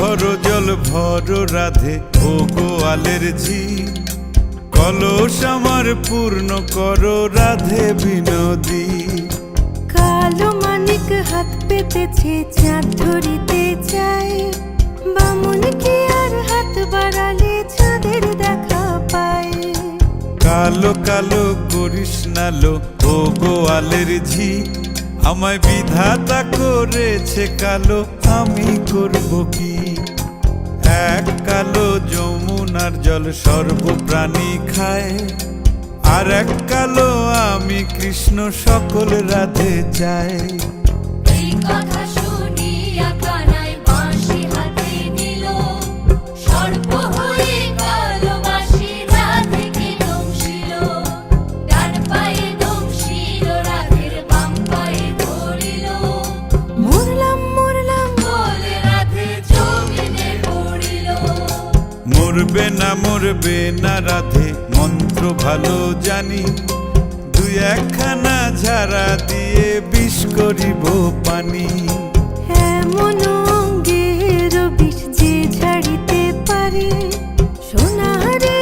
ভর জল ভর রাধে ও গোয়ালের ঝি, কলস আমার পূর্ণ করো রাধে বিনোদী। কালো মানিক হাত পেতেছে চাঁদ ধরিতে চায়, বামুন কি আর হাত বাড়ালে চাঁদের দেখা পায়। কালো কালো করিস নালো ও গোয়ালের ঝি, আমায় বিধাতা করেছে কালো, আমি করব কি। এক কালো যমুনার জল সর্বপ্রাণী খায়, আর এক কালো আমি কৃষ্ণ সকল রাধে চাই। এই কথা শুনিয়া কানাই বাঁশি হাতে নিল, সর্প হয়ে কালো বাঁশি রাধেকে দংশিল। ডান পায়ে দংশিল রাধের বাম পায়ে ধরিল, মরলাম মরলাম বলে রাধে জমিনে পড়িল। মরবে না রাধে মন্ত্র ভালো জানি, দুই একখানা ঝাড়া দিয়ে বিষ করিব পানি। এমন অঙ্গের বিষ যে ঝাড়িতে পারে, সোনারে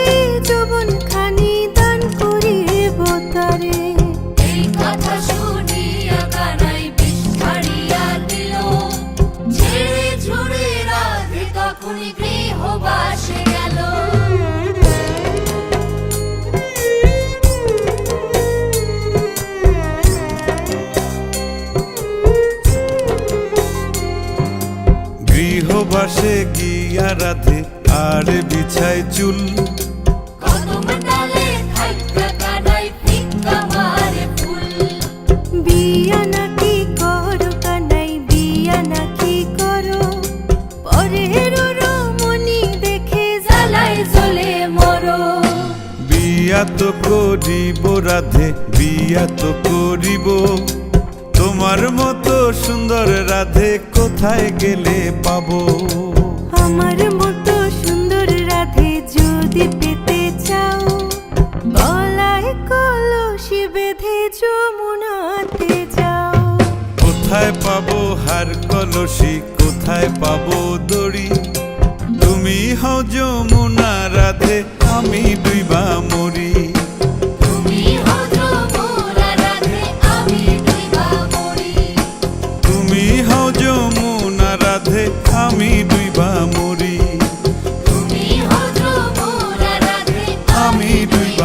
যৌবন খানি দান করিব তারে। এই কথা শুনিয়া কানাই বিষ ছাড়িয়া দিল, ছেড়ে ছুড়ে রাধে তখনই গৃহবাসে গেল। গৃহবাসে গিয়া রাধে আর বিছায় চুল, কদম ডালে থাইকা কানাই ফিক্কা মারে ফুল। বিয়া নাকি করো কানাই বিয়া নাকি করো, পরের রমণী দেখে জ্বালায় জ্বলে মরো। বিয়া তো করিব রাধে বিয়া তো করিব, তোমার মতো সুন্দর রাধে কোথায় গেলে পাবো। আমার মতো সুন্দর রাধে যদি পেতে চাও, গলায় কলসি বেঁধে যমুনাতে যাও। কোথায় পাবো হার কলসি কোথায় পাবো দড়ি, তুমি হও যমুনা রাধে আমি ডুইবা মরি। তুমি হও যমুনা রাধে আমি ডুইবা মরি। তুমি হও যমুনা রাধে আমি ডুইবা মরি। তুমি হও যমুনা রাধে আমি ডুইবা